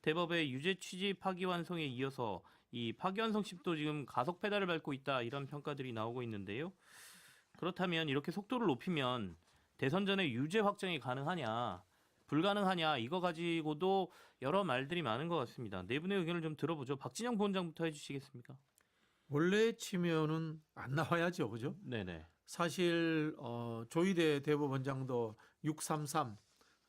대법의 유죄 취지 파기환송에 이어서 이 파기환송심도 지금 가속 페달을 밟고 있다 이런 평가들이 나오고 있는데요. 그렇다면 이렇게 속도를 높이면 대선 전에 유죄 확정이 가능하냐 불가능하냐 이거 가지고도 여러 말들이 많은 것 같습니다. 네 분의 의견을 좀 들어보죠. 박진영 부원장부터 해주시겠습니까? 원래 치면은 안 나와야죠, 그죠? 네네. 사실 조희대 대법원장도 633,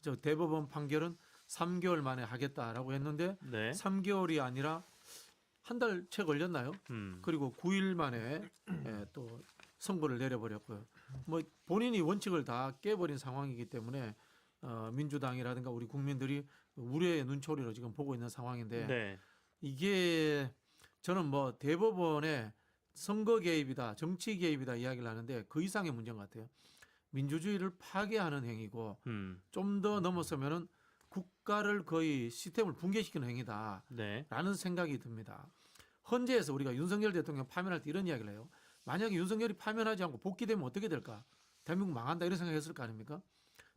저 대법원 판결은 3개월 만에 하겠다라고 했는데 네. 3개월이 아니라 한 달 채 걸렸나요? 그리고 9일 만에 또 선고를 내려버렸고요. 뭐 본인이 원칙을 다 깨버린 상황이기 때문에 민주당이라든가 우리 국민들이 우려의 눈초리로 지금 보고 있는 상황인데 네. 이게 저는 뭐 대법원의 선거 개입이다, 정치 개입이다 이야기를 하는데 그 이상의 문제인 것 같아요. 민주주의를 파괴하는 행위고 좀 더 넘어서면은 국가를 거의 시스템을 붕괴시키는 행위다라는 네. 생각이 듭니다. 헌재에서 우리가 윤석열 대통령 파면할 때 이런 이야기를 해요. 만약에 윤석열이 파면하지 않고 복귀되면 어떻게 될까? 대한민국 망한다 이런 생각했을 거 아닙니까?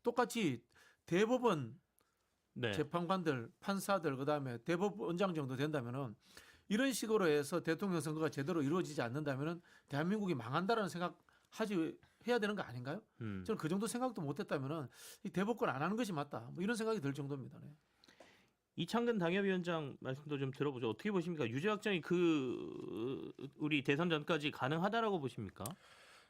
똑같이 대법원 네. 재판관들, 판사들 그다음에 대법원장 정도 된다면은 이런 식으로 해서 대통령 선거가 제대로 이루어지지 않는다면은 대한민국이 망한다라는 생각 해야 되는 거 아닌가요? 저는 그 정도 생각도 못했다면은 이 대법권 안 하는 것이 맞다. 뭐 이런 생각이 들 정도입니다. 네. 이창근 당협위원장 말씀도 좀 들어보죠. 어떻게 보십니까? 유죄 확정이 우리 대선 전까지 가능하다라고 보십니까?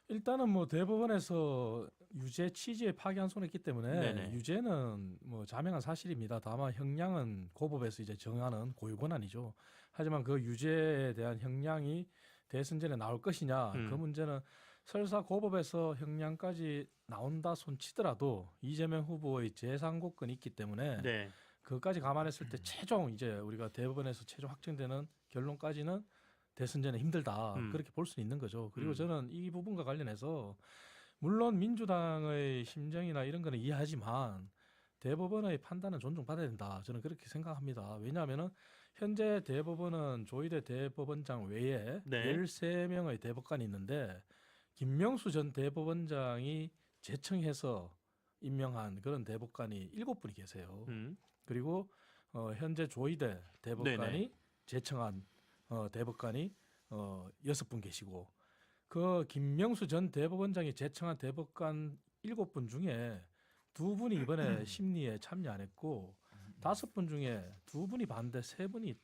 일단은 뭐 대법원에서 유죄 취지에 파기환송했기 때문에 네네. 유죄는 뭐 자명한 사실입니다. 다만 형량은 고법에서 이제 정하는 고유 권한이죠. 하지만 그 유죄에 대한 형량이 대선 전에 나올 것이냐 그 문제는 설사 고법에서 형량까지 나온다 손치더라도 이재명 후보의 재상고건이 있기 때문에 네. 그것까지 감안했을 때 최종 이제 우리가 대법원에서 최종 확정되는 결론까지는 대선 전에 힘들다 그렇게 볼 수는 있는 거죠. 그리고 저는 이 부분과 관련해서 물론 민주당의 심정이나 이런 거는 이해하지만 대법원의 판단은 존중받아야 된다. 저는 그렇게 생각합니다. 왜냐하면은 현재 대법원은 조희대 대법원장 외에 네. 13명의 대법관이 있는데 김명수 전 대법원장이 제청해서 임명한 그런 대법관이 7분이 계세요. 그리고 현재 조희대 대법관이 네네. 제청한 대법관이 6분 계시고 그 김명수 전 대법원장이 제청한 대법관 7분 중에 2분이 이번에 심리에 참여 안 했고 5분 중에 2분이 반대 3분이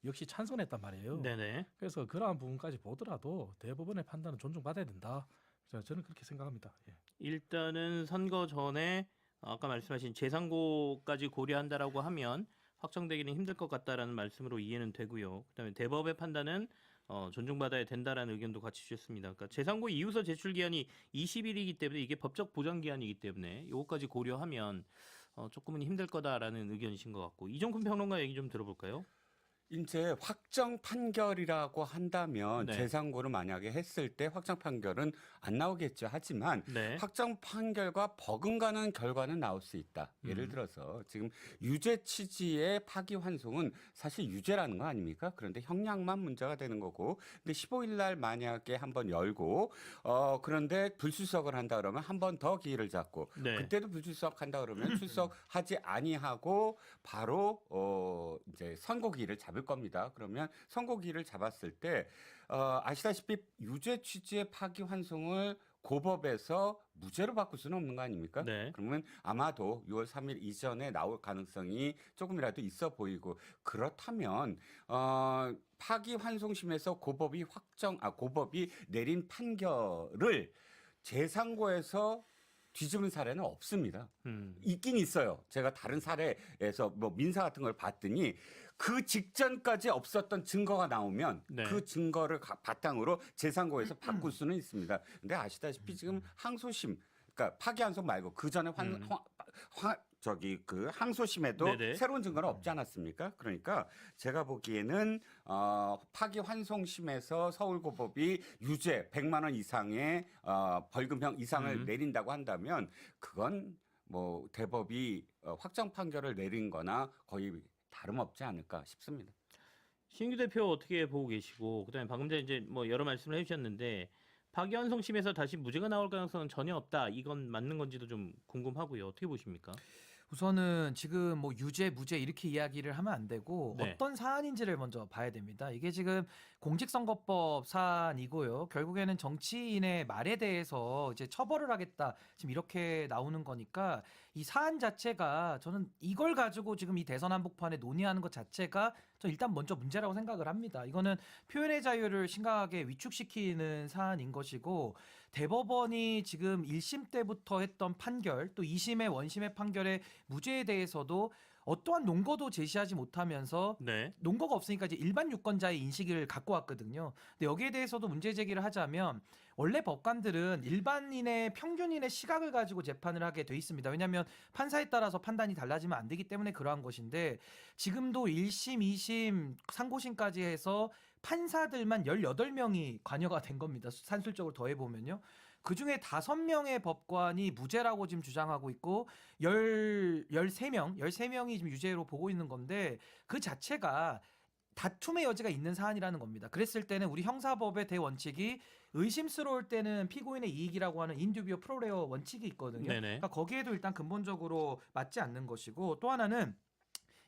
역시 찬성했단 말이에요. 네네. 그래서 그러한 부분까지 보더라도 대법원의 판단은 존중받아야 된다. 저는 그렇게 생각합니다. 예. 일단은 선거 전에 아까 말씀하신 재상고까지 고려한다라고 하면 확정되기는 힘들 것 같다라는 말씀으로 이해는 되고요. 그다음에 대법의 판단은 존중받아야 된다라는 의견도 같이 주셨습니다. 그러니까 재상고 이유서 제출 기한이 20일이기 때문에 이게 법적 보장 기한이기 때문에 이것까지 고려하면 조금은 힘들 거다라는 의견이신 것 같고 이종근 평론가 얘기 좀 들어볼까요? 이제 확정 판결이라고 한다면 네. 재상고를 만약에 했을 때 확정 판결은 안 나오겠죠. 하지만 네. 확정 판결과 버금가는 결과는 나올 수 있다. 예를 들어서 지금 유죄 취지의 파기환송은 사실 유죄라는 거 아닙니까? 그런데 형량만 문제가 되는 거고 근데 15일 날 만약에 한번 열고 그런데 불출석을 한다 그러면 한 번 더 기회를 잡고 네. 그때도 불출석한다 그러면 출석하지 아니하고 바로 이제 선고기를 잡을 겁니다. 그러면 선고기를 잡았을 때 아시다시피 유죄 취지의 파기환송을 고법에서 무죄로 바꿀 수는 없는 거 아닙니까? 네. 그러면 아마도 6월 3일 이전에 나올 가능성이 조금이라도 있어 보이고 그렇다면 파기환송심에서 고법이 내린 판결을 재상고에서 뒤집은 사례는 없습니다. 있긴 있어요. 제가 다른 사례에서 뭐 민사 같은 걸 봤더니 그 직전까지 없었던 증거가 나오면 네. 그 증거를 바탕으로 재상고에서 바꿀 수는 있습니다. 근데 아시다시피 지금 항소심, 그러니까 파기환송 말고 그 전에 그 항소심에도 네네. 새로운 증거는 없지 않았습니까? 그러니까 제가 보기에는 파기환송심에서 서울고법이 유죄 100만 원 이상의 벌금형 이상을 내린다고 한다면 그건 뭐 대법이 확정 판결을 내린 거나 거의 다름없지 않을까 싶습니다. 신규 대표 어떻게 보고 계시고 그다음에 방금 전에 이제 뭐 여러 말씀을 해주셨는데 파기환송심에서 다시 무죄가 나올 가능성은 전혀 없다. 이건 맞는 건지도 좀 궁금하고요. 어떻게 보십니까? 우선은 지금 뭐 유죄, 무죄 이렇게 이야기를 하면 안 되고 네. 어떤 사안인지를 먼저 봐야 됩니다. 이게 지금 공직선거법 사안이고요. 결국에는 정치인의 말에 대해서 이제 처벌을 하겠다 지금 이렇게 나오는 거니까 이 사안 자체가 저는 이걸 가지고 지금 이 대선 한복판에 논의하는 것 자체가 저 일단 먼저 문제라고 생각을 합니다. 이거는 표현의 자유를 심각하게 위축시키는 사안인 것이고 대법원이 지금 1심 때부터 했던 판결 또 2심의 원심의 판결의 무죄에 대해서도 어떠한 논거도 제시하지 못하면서 네. 논거가 없으니까 이제 일반 유권자의 인식을 갖고 왔거든요. 근데 여기에 대해서도 문제 제기를 하자면 원래 법관들은 일반인의 평균인의 시각을 가지고 재판을 하게 돼 있습니다. 왜냐하면 판사에 따라서 판단이 달라지면 안 되기 때문에 그러한 것인데 지금도 1심, 2심, 상고심까지 해서 판사들만 18명이 관여가 된 겁니다. 산술적으로 더해보면요. 그중에 5명의 법관이 무죄라고 지금 주장하고 있고 13명이 지금 유죄로 보고 있는 건데 그 자체가 다툼의 여지가 있는 사안이라는 겁니다. 그랬을 때는 우리 형사법의 대원칙이 의심스러울 때는 피고인의 이익이라고 하는 인듀비오 프로레어 원칙이 있거든요. 네네. 그러니까 거기에도 일단 근본적으로 맞지 않는 것이고 또 하나는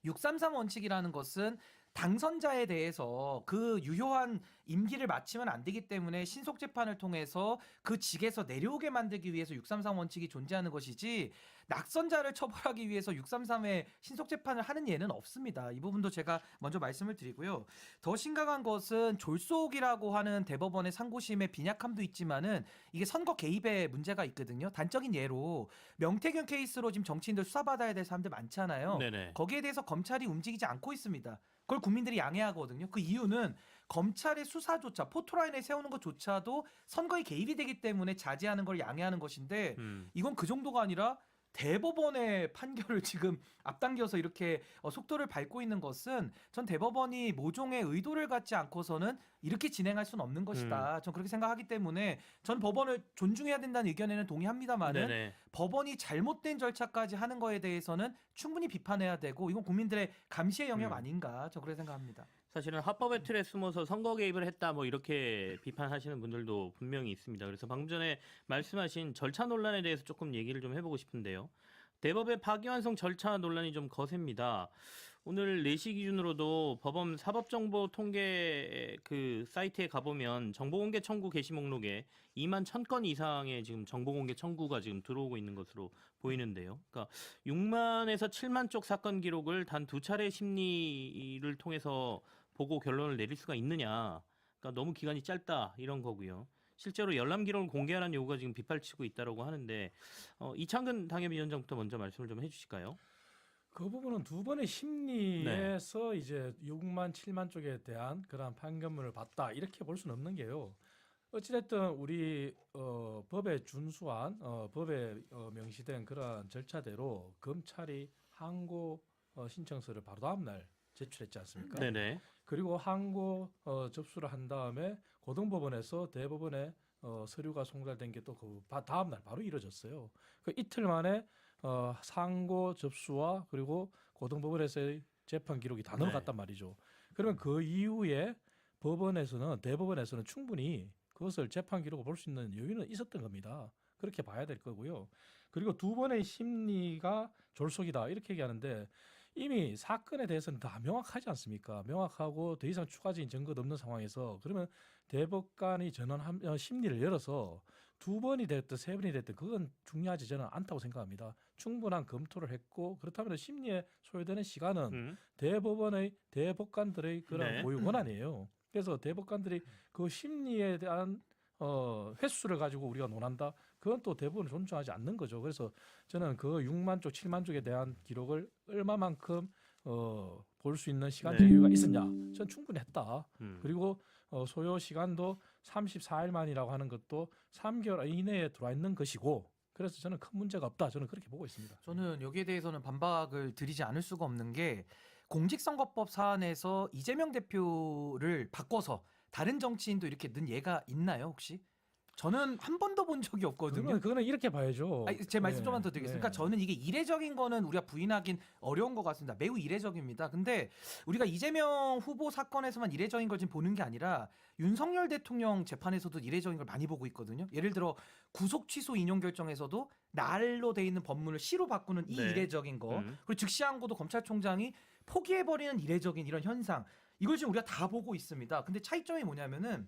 633 원칙이라는 것은 당선자에 대해서 그 유효한 임기를 마치면 안 되기 때문에 신속 재판을 통해서 그 직에서 내려오게 만들기 위해서 633 원칙이 존재하는 것이지 낙선자를 처벌하기 위해서 633의 신속 재판을 하는 예는 없습니다. 이 부분도 제가 먼저 말씀을 드리고요. 더 심각한 것은 졸속이라고 하는 대법원의 상고심의 빈약함도 있지만은 이게 선거 개입에 문제가 있거든요. 단적인 예로 명태균 케이스로 지금 정치인들 수사받아야 될 사람들 많잖아요. 네네. 거기에 대해서 검찰이 움직이지 않고 있습니다. 그걸 국민들이 양해하거든요. 그 이유는 검찰의 수사조차 포토라인에 세우는 것조차도 선거에 개입이 되기 때문에 자제하는 걸 양해하는 것인데 이건 그 정도가 아니라 대법원의 판결을 지금 앞당겨서 이렇게 속도를 밟고 있는 것은 전 대법원이 모종의 의도를 갖지 않고서는 이렇게 진행할 수는 없는 것이다. 전 그렇게 생각하기 때문에 전 법원을 존중해야 된다는 의견에는 동의합니다만은 네네. 법원이 잘못된 절차까지 하는 거에 대해서는 충분히 비판해야 되고 이건 국민들의 감시의 영역 아닌가 저 그렇게 생각합니다. 사실은 합법의 틀에 숨어서 선거 개입을 했다 뭐 이렇게 비판하시는 분들도 분명히 있습니다. 그래서 방금 전에 말씀하신 절차 논란에 대해서 조금 얘기를 좀 해보고 싶은데요. 대법의 파기환송 절차 논란이 좀 거셉니다. 오늘 4시 기준으로도 법원 사법정보 통계 그 사이트에 가보면 정보공개 청구 게시 목록에 2만 1,000건 이상의 지금 정보공개 청구가 지금 들어오고 있는 것으로 보이는데요. 그러니까 6만에서 7만 쪽 사건 기록을 단 2차례 심리를 통해서 보고 결론을 내릴 수가 있느냐. 그러니까 너무 기간이 짧다 이런 거고요. 실제로 열람 기록을 공개하라는 요구가 지금 빗발치고 있다라고 하는데 이창근 당협위원장부터 먼저 말씀을 좀 해주실까요? 그 부분은 두 번의 심리에서 이제 6만 7만 쪽에 대한 그러한 판결문을 봤다 이렇게 볼 수는 없는 게요. 어찌됐든 우리 법에 준수한 법에 명시된 그러한 절차대로 검찰이 항고 신청서를 바로 다음 날 제출했지 않습니까? 네네. 그리고 항고 접수를 한 다음에 고등법원에서 대법원에 서류가 송달된 게 또 그 다음 날 바로 이루어졌어요. 그 이틀 만에 상고 접수와 그리고 고등법원에서의 재판 기록이 다 넘어갔단 말이죠. 그러면 그 이후에 대법원에서는 충분히 그것을 재판 기록을 볼 수 있는 여유는 있었던 겁니다. 그렇게 봐야 될 거고요. 그리고 두 번의 심리가 졸속이다 이렇게 얘기하는데 이미 사건에 대해서는 다 명확하지 않습니까? 명확하고 더 이상 추가적인 증거도 없는 상황에서 그러면 대법관이 전원 심리를 열어서 두 번이 됐든 세 번이 됐든 그건 중요하지 저는 않다고 생각합니다. 충분한 검토를 했고 그렇다면 심리에 소요되는 시간은 대법관들의 그런 네. 고유 권한이에요. 그래서 대법관들이 그 심리에 대한 횟수를 가지고 우리가 논한다. 그건 또 대부분 존중하지 않는 거죠. 그래서 저는 그 6만 쪽, 7만 쪽에 대한 기록을 얼마만큼 볼 수 있는 시간적 여유가 있었냐. 전 충분히 했다. 그리고 소요 시간도 34일 만이라고 하는 것도 3개월 이내에 들어와 있는 것이고 그래서 저는 큰 문제가 없다. 저는 그렇게 보고 있습니다. 저는 여기에 대해서는 반박을 드리지 않을 수가 없는 게 공직선거법 사안에서 이재명 대표를 바꿔서 다른 정치인도 이렇게 넣은 예가 있나요 혹시? 저는 한 번도 본 적이 없거든요. 그거는 이렇게 봐야죠. 아니, 제 말씀 네. 좀만 더 드리겠습니다. 네. 저는 이게 이례적인 거는 우리가 부인하긴 어려운 것 같습니다. 매우 이례적입니다. 근데 우리가 이재명 후보 사건에서만 이례적인 걸 지금 보는 게 아니라 윤석열 대통령 재판에서도 이례적인 걸 많이 보고 있거든요. 예를 들어 구속 취소 인용 결정에서도 날로 돼 있는 법문을 시로 바꾸는 이 네. 이례적인 거, 그리고 즉시항고도 검찰총장이 포기해버리는 이례적인 이런 현상, 이걸 지금 우리가 다 보고 있습니다. 근데 차이점이 뭐냐면은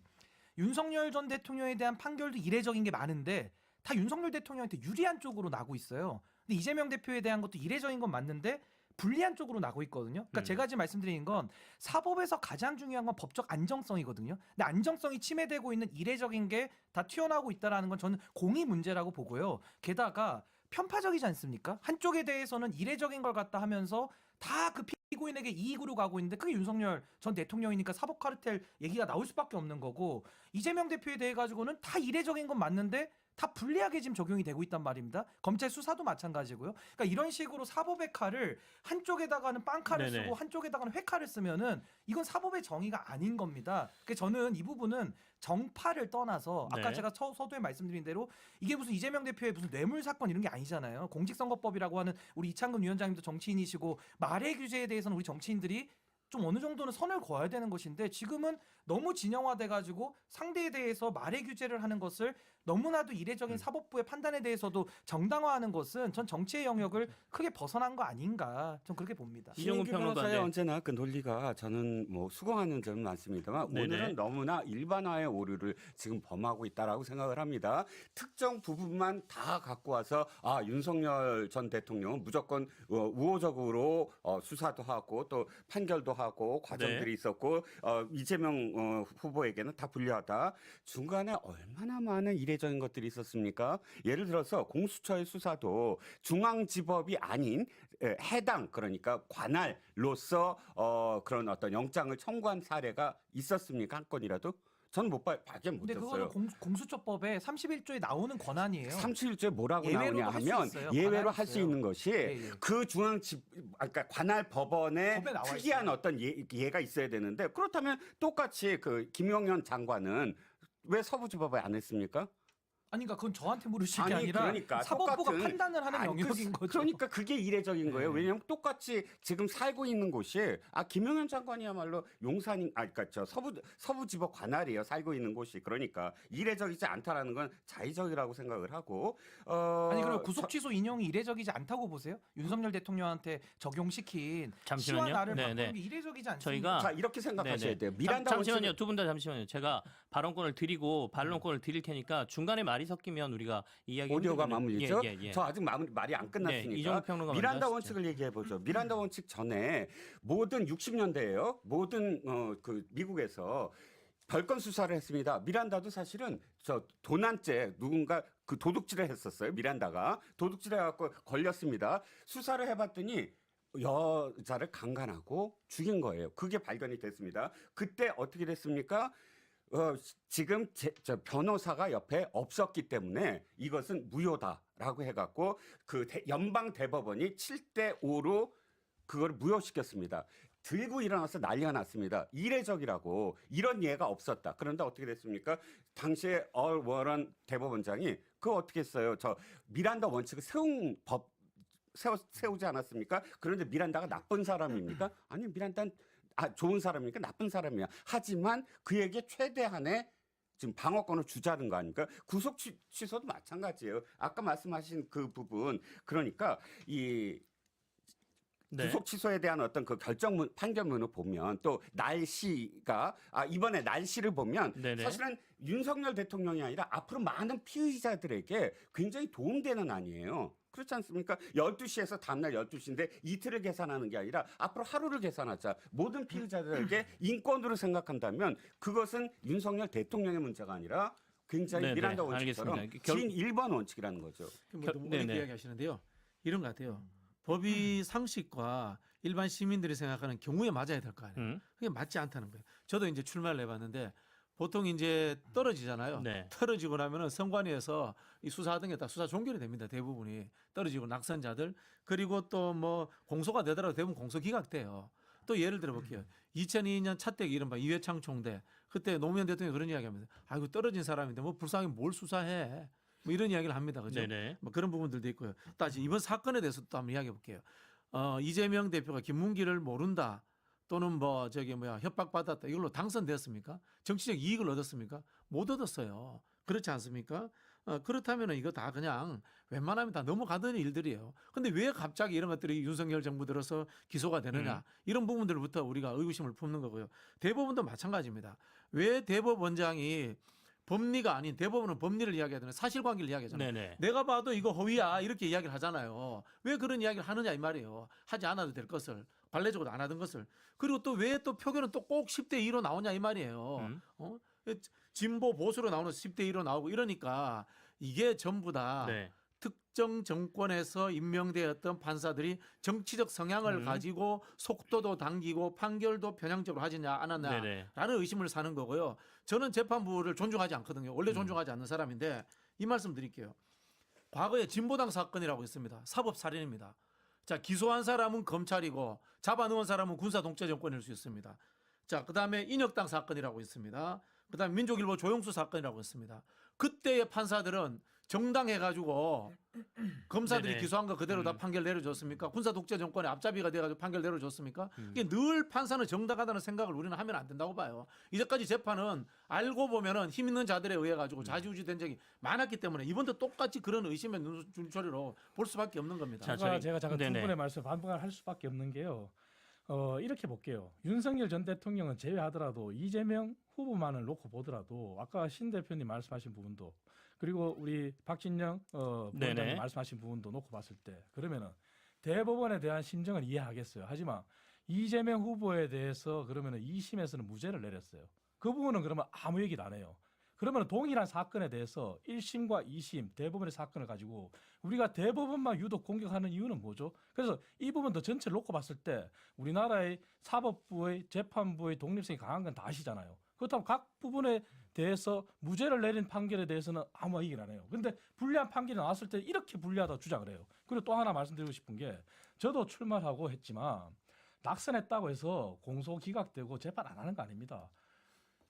윤석열 전 대통령에 대한 판결도 이례적인 게 많은데 다 윤석열 대통령한테 유리한 쪽으로 나고 있어요. 근데 이재명 대표에 대한 것도 이례적인 건 맞는데 불리한 쪽으로 나고 있거든요. 그러니까 제가 지금 말씀드린 건 사법에서 가장 중요한 건 법적 안정성이거든요. 근데 안정성이 침해되고 있는 이례적인 게 다 튀어나오고 있다라는 건 저는 공의 문제라고 보고요. 게다가 편파적이지 않습니까? 한쪽에 대해서는 이례적인 걸 갖다 하면서 다 그 피고인에게 이익으로 가고 있는데 그게 윤석열 전 대통령이니까 사법 카르텔 얘기가 나올 수밖에 없는 거고, 이재명 대표에 대해 가지고는 다 이례적인 건 맞는데 다 불리하게 지금 적용이 되고 있단 말입니다. 검찰 수사도 마찬가지고요. 그러니까 이런 식으로 사법의 칼을 한쪽에다가는 빵칼을 네네. 쓰고 한쪽에다가는 회칼을 쓰면은 이건 사법의 정의가 아닌 겁니다. 그래서 저는 이 부분은 정파를 떠나서 아까 네. 제가 서두에 말씀드린 대로 이게 무슨 이재명 대표의 무슨 뇌물 사건 이런 게 아니잖아요. 공직선거법이라고 하는 우리 이창금 위원장님도 정치인이시고 말의 규제에 대해서는 우리 정치인들이 좀 어느 정도는 선을 그어야 되는 것인데 지금은 너무 진영화돼 가지고 상대에 대해서 말의 규제를 하는 것을 너무나도 이례적인 사법부의 판단에 대해서도 정당화하는 것은 전 정치의 영역을 크게 벗어난 거 아닌가, 좀 그렇게 봅니다. 이종훈 신인규 평론가, 변호사의 네. 언제나 그 논리가 저는 뭐 수긍하는 점은 많습니다만 네네. 오늘은 너무나 일반화의 오류를 지금 범하고 있다라고 생각을 합니다. 특정 부분만 다 갖고 와서 윤석열 전 대통령은 무조건 우호적으로 수사도 하고 또 판결도 하고 과정들이 네. 있었고 이재명 후보에게는 다 불리하다. 중간에 얼마나 많은 이례적인 것들이 있었습니까? 예를 들어서 공수처의 수사도 중앙지법이 아닌 해당, 그러니까 관할로서 그런 어떤 영장을 청구한 사례가 있었습니까? 한 건이라도? 저는 발견 근데 못했어요. 그거는 공수처법에 31조에 나오는 권한이에요. 37조에 뭐라고 예외로도 나오냐 할수 하면 있어요. 예외로 관할이 할 수 있어요. 있는 것이 예. 그 그러니까 관할 법원의 법에 나와 특이한 있어요. 어떤 예가 있어야 되는데, 그렇다면 똑같이 그 김용현 장관은 왜 서부지법에 안 했습니까? 아니 그러니까 그건 저한테 물으실 게 아니, 아니라 그러니까 사법부가 똑같은- 판단을 하는 아니, 영역인 거죠. 그러니까 그게 이례적인 거예요. 네. 왜냐하면 똑같이 지금 살고 있는 곳이 김용현 장관이야말로 용산인 그러니까 저 서부지법 관할이에요. 살고 있는 곳이. 그러니까 이례적이지 않다라는 건 자의적이라고 생각을 하고 아니 그럼 구속 취소 인용이 이례적이지 않다고 보세요? 윤석열 대통령한테 적용시킨 잠시만요. 시와 나를 네, 바꾸는 네. 게 이례적이지 않습니까? 저희가 자 이렇게 생각하셔야 네네. 돼요. 미란다 잠시만요. 원칙은- 두 분 다 잠시만요. 제가 발언권을 드리고 반론권을 드릴 테니까 중간에 말이 섞이면 우리가 이야기 오디오가 힘들거든요. 마무리죠. 예, 예, 예. 저 아직 말이 안 끝났으니까. 네, 이종욱 평론가 미란다 먼저 원칙을 얘기해 보죠. 미란다 원칙 전에 모든 60년대예요. 모든 그 미국에서 별건 수사를 했습니다. 미란다도 사실은 저 도난죄 누군가 그 도둑질을 했었어요. 미란다가 도둑질해 갖고 걸렸습니다. 수사를 해봤더니 여자를 강간하고 죽인 거예요. 그게 발견이 됐습니다. 그때 어떻게 됐습니까? 지금 저 변호사가 옆에 없었기 때문에 이것은 무효다라고 해갖고 그 연방 대법원이 7대5로 그걸 무효시켰습니다. 들고 일어나서 난리가 났습니다. 이례적이라고 이런 예가 없었다. 그런데 어떻게 됐습니까? 당시에 얼 워런 대법원장이 그거 어떻게 했어요? 저 미란다 원칙을 세우지 않았습니까? 그런데 미란다가 나쁜 사람입니까? 아니 미란다는 좋은 사람이니까 나쁜 사람이야. 하지만 그에게 최대한의 지금 방어권을 주자는 거 아닙니까? 구속 취소도 마찬가지예요. 아까 말씀하신 그 부분, 그러니까 이 네. 구속 취소에 대한 어떤 그 판결문을 보면 또 날씨가 이번에 날씨를 보면 네네. 사실은 윤석열 대통령이 아니라 앞으로 많은 피의자들에게 굉장히 도움되는 아니에요. 그렇지 않습니까? 12시에서 다음날 12시인데 이틀을 계산하는 게 아니라 앞으로 하루를 계산하자. 모든 피의자들에게 인권으로 생각한다면 그것은 윤석열 대통령의 문제가 아니라 굉장히 네네, 미란다 원칙처럼 알겠습니다. 진 1번 원칙이라는 거죠. 뭐 너무 어렵게 네네. 이야기하시는데요. 이런 것 같아요. 법이 상식과 일반 시민들이 생각하는 경우에 맞아야 될 거 아니에요. 그게 맞지 않다는 거예요. 저도 이제 출마를 해봤는데 보통 이제 떨어지잖아요. 네. 떨어지고 나면은 선관위에서 이 수사하던 게 다 수사 종결이 됩니다. 대부분이 떨어지고 낙선자들, 그리고 또 뭐 공소가 되더라도 대부분 공소 기각돼요. 또 예를 들어 볼게요. 2002년 차떼기 이른바 이회창 총대 그때 노무현 대통령이 그런 이야기합니다. 아이고 떨어진 사람인데 뭐 불쌍하게 뭘 수사해? 뭐 이런 이야기를 합니다. 그죠? 네네. 뭐 그런 부분들도 있고요. 다시 이번 사건에 대해서 또 한번 이야기해 볼게요. 이재명 대표가 김문기를 모른다 또는 뭐 저기 뭐야 협박받았다 이걸로 당선됐습니까? 정치적 이익을 얻었습니까? 못 얻었어요. 그렇지 않습니까? 그렇다면 이거 다 그냥 웬만하면 다 넘어가던 일들이에요. 근데 왜 갑자기 이런 것들이 윤석열 정부 들어서 기소가 되느냐 이런 부분들부터 우리가 의구심을 품는 거고요. 대법원도 마찬가지입니다. 왜 대법원장이 법리가 아닌 대법원은 법리를 이야기하잖아요. 사실관계를 이야기하잖아요. 네네. 내가 봐도 이거 허위야 이렇게 이야기를 하잖아요. 왜 그런 이야기를 하느냐 이 말이에요. 하지 않아도 될 것을 관례적으로 안 하던 것을 그리고 또 왜 또 표결은 또 꼭 10대 2로 나오냐 이 말이에요. 진보 보수로 나오는 10대 2로 나오고 이러니까 이게 전부 다 네. 특정 정권에서 임명되었던 판사들이 정치적 성향을 가지고 속도도 당기고 판결도 편향적으로 하느냐 안 하느냐라는 네네. 의심을 사는 거고요. 저는 재판부를 존중하지 않거든요. 원래 존중하지 않는 사람인데 이 말씀 드릴게요. 과거에 진보당 사건이라고 있습니다. 사법살인입니다. 자, 기소한 사람은 검찰이고 잡아놓은 사람은 군사독재 정권일 수 있습니다. 자, 그다음에 인혁당 사건이라고 있습니다. 그다음에 민족일보 조영수 사건이라고 있습니다. 그때의 판사들은 정당해가지고 검사들이 네네. 기소한 거 그대로 다 판결 내려줬습니까? 군사독재 정권의 앞잡이가 돼가지고 판결 내려줬습니까? 이게 늘 판사는 정당하다는 생각을 우리는 하면 안 된다고 봐요. 이제까지 재판은 알고 보면은 힘 있는 자들에 의해 가지고 좌지우지된 적이 많았기 때문에 이번도 똑같이 그런 의심의 눈초리로 볼 수밖에 없는 겁니다. 자, 제가 잠깐 두 네네. 분의 말씀 반박을 할 수밖에 없는 게요. 이렇게 볼게요. 윤석열 전 대통령은 제외하더라도 이재명 후보만을 놓고 보더라도 아까 신 대표님 말씀하신 부분도 그리고 우리 박진영 네네. 부원장님 말씀하신 부분도 놓고 봤을 때 그러면은 대법원에 대한 심정은 이해하겠어요. 하지만 이재명 후보에 대해서 그러면은 2심에서는 무죄를 내렸어요. 그 부분은 그러면 아무 얘기도 안 해요. 그러면 동일한 사건에 대해서 1심과 2심 대법원의 사건을 가지고 우리가 대법원만 유독 공격하는 이유는 뭐죠? 그래서 이 부분도 전체를 놓고 봤을 때 우리나라의 사법부의 재판부의 독립성이 강한 건 다 아시잖아요. 그렇다면 각 부분에 대해서 무죄를 내린 판결에 대해서는 아무 얘기를 안 해요. 근데 불리한 판결이 나왔을 때 이렇게 불리하다고 주장을 해요. 그리고 또 하나 말씀드리고 싶은 게 저도 출마하고 했지만 낙선했다고 해서 공소 기각되고 재판 안 하는 거 아닙니다.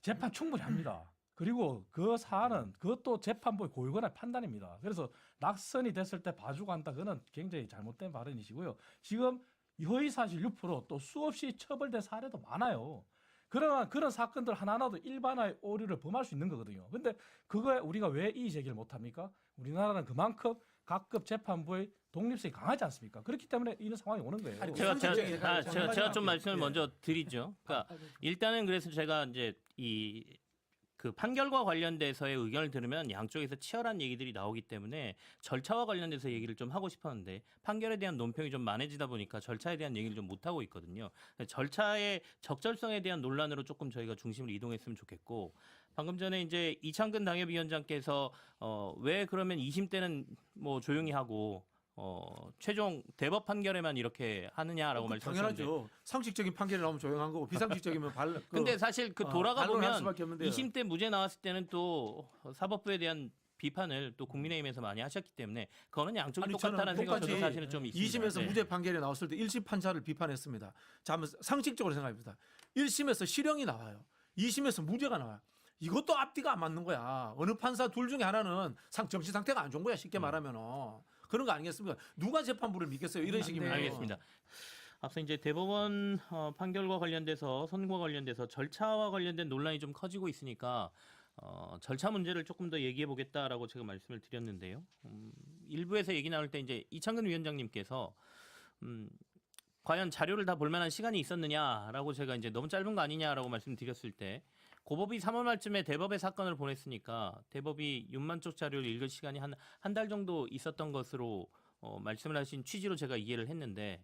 재판 충분히 합니다. 그리고 그 사안은 그것도 재판부의 고유권의 판단입니다. 그래서 낙선이 됐을 때 봐주고 한다. 그거는 굉장히 잘못된 발언이시고요. 지금 허위사실 유포로 또 수없이 처벌된 사례도 많아요. 그러나 그런 사건들 하나하나도 일반화의 오류를 범할 수 있는 거거든요. 근데 그거에 우리가 왜 이의 제기를 못합니까? 우리나라는 그만큼 각급 재판부의 독립성이 강하지 않습니까? 그렇기 때문에 이런 상황이 오는 거예요. 아니, 제가 좀 말씀을 예. 먼저 드리죠. 그러니까 일단은 그래서 제가 이제 그 판결과 관련돼서의 의견을 들으면 양쪽에서 치열한 얘기들이 나오기 때문에 절차와 관련돼서 얘기를 좀 하고 싶었는데 판결에 대한 논평이 좀 많아지다 보니까 절차에 대한 얘기를 좀 못하고 있거든요. 절차의 적절성에 대한 논란으로 조금 저희가 중심을 이동했으면 좋겠고 방금 전에 이제 이창근 당협위원장께서 왜 그러면 2심 때는 뭐 조용히 하고 최종 대법 판결에만 이렇게 하느냐라고 말씀하셨는데 당연하죠. 상식적인 판결이 나오면 조용한 거고 비상식적이면 근데 사실 돌아가 반론할 보면 수밖에 없는데요. 2심 때 무죄 나왔을 때는 또 사법부에 대한 비판을 또 국민의힘에서 많이 하셨기 때문에 그거는 양쪽이 아니, 똑같다는 저는 생각도 똑같이 사실은 좀 있습니다. 2심에서 네. 무죄 판결이 나왔을 때 1심 판사를 비판했습니다. 자, 한번 상식적으로 생각해봅시다. 1심에서 실형이 나와요. 2심에서 무죄가 나와요. 이것도 앞뒤가 안 맞는 거야. 어느 판사 둘 중에 하나는 정치 상태가 안 좋은 거야. 쉽게 말하면은. 그런 거 아니겠습니까? 누가 재판부를 믿겠어요? 이런 식이면. 알겠습니다. 앞서 이제 대법원 판결과 관련돼서 선고와 관련돼서 절차와 관련된 논란이 좀 커지고 있으니까 절차 문제를 조금 더 얘기해 보겠다라고 제가 말씀을 드렸는데요. 일부에서 얘기 나올 때 이제 이창근 위원장님께서 과연 자료를 다 볼 만한 시간이 있었느냐라고 제가 이제 너무 짧은 거 아니냐라고 말씀드렸을 때 고법이 3월 말쯤에 대법에 사건을 보냈으니까 대법이 6만 쪽 자료를 읽을 시간이 한 달 정도 있었던 것으로 말씀을 하신 취지로 제가 이해를 했는데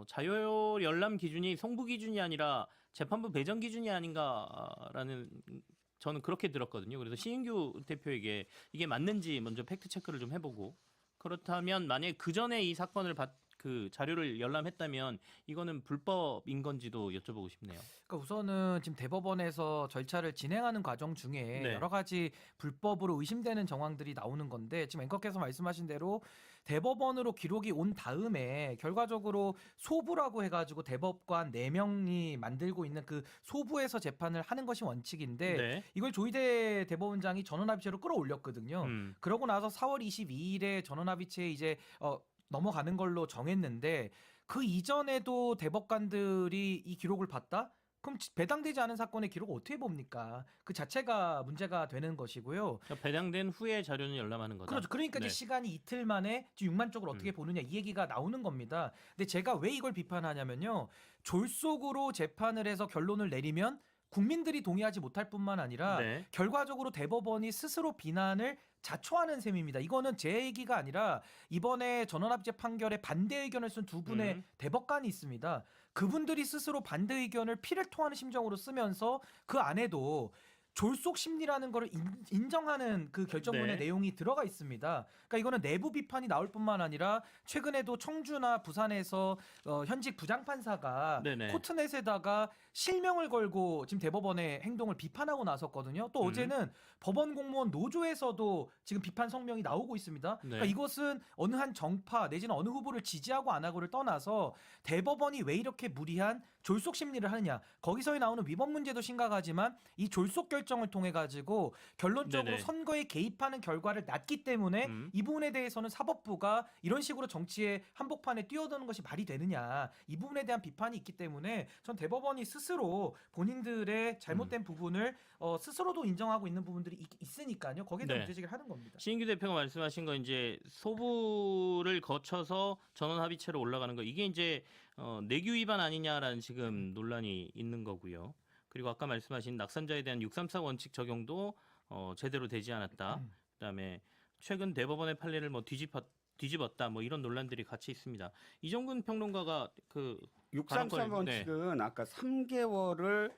자료 열람 기준이 송부 기준이 아니라 재판부 배정 기준이 아닌가라는 저는 그렇게 들었거든요. 그래서 신인규 대표에게 이게 맞는지 먼저 팩트 체크를 좀 해보고 그렇다면 만약에 그 전에 이 사건을 그 자료를 열람했다면 이거는 불법인 건지도 여쭤보고 싶네요. 그러니까 우선은 지금 대법원에서 절차를 진행하는 과정 중에 네. 여러 가지 불법으로 의심되는 정황들이 나오는 건데 지금 앵커께서 말씀하신 대로 대법원으로 기록이 온 다음에 결과적으로 소부라고 해가지고 대법관 4명이 만들고 있는 그 소부에서 재판을 하는 것이 원칙인데 네. 이걸 조희대 대법원장이 전원합의체로 끌어올렸거든요. 그러고 나서 4월 22일에 전원합의체에 이제 넘어가는 걸로 정했는데 그 이전에도 대법관들이 이 기록을 봤다? 그럼 배당되지 않은 사건의 기록을 어떻게 봅니까? 그 자체가 문제가 되는 것이고요. 그러니까 배당된 후에 자료는 열람하는 거다. 그렇죠. 그러니까 네. 이제 시간이 이틀 만에 6만 쪽을 어떻게 보느냐 이 얘기가 나오는 겁니다. 근데 제가 왜 이걸 비판하냐면요. 졸속으로 재판을 해서 결론을 내리면 국민들이 동의하지 못할 뿐만 아니라 네. 결과적으로 대법원이 스스로 비난을 자초하는 셈입니다. 이거는 제 얘기가 아니라 이번에 전원합의체 판결에 반대 의견을 쓴 두 분의 대법관이 있습니다. 그분들이 스스로 반대 의견을 피를 토하는 심정으로 쓰면서 그 안에도 졸속 심리라는 거를 인정하는 그 결정문의 네. 내용이 들어가 있습니다. 그러니까 이거는 내부 비판이 나올 뿐만 아니라 최근에도 청주나 부산에서 현직 부장판사가 네네. 코트넷에다가 실명을 걸고 지금 대법원의 행동을 비판하고 나섰거든요. 또 어제는 법원 공무원 노조에서도 지금 비판 성명이 나오고 있습니다. 네. 그러니까 이것은 어느 한 정파 내지는 어느 후보를 지지하고 안 하고를 떠나서 대법원이 왜 이렇게 무리한 졸속 심리를 하느냐. 거기서 나오는 위법 문제도 심각하지만 이 졸속 결정을 통해 가지고 결론적으로 네네. 선거에 개입하는 결과를 낳기 때문에 이 부분에 대해서는 사법부가 이런 식으로 정치의 한복판에 뛰어드는 것이 말이 되느냐. 이 부분에 대한 비판이 있기 때문에 전 대법원이 스스로 본인들의 잘못된 부분을 스스로도 인정하고 있는 부분들이 있으니까요. 거기에 대한 네. 문제제기를 하는 겁니다. 신인규 대표가 말씀하신 거 이제 소부를 거쳐서 전원 합의체로 올라가는 거 이게 이제 내규 위반 아니냐라는 지금 논란이 있는 거고요. 그리고 아까 말씀하신 낙선자에 대한 634 원칙 적용도 제대로 되지 않았다. 그다음에 최근 대법원의 판례를 뭐 뒤집었다 뭐 이런 논란들이 같이 있습니다. 이정근 평론가가 그 633 발언권을- 네. 원칙은 아까 3개월을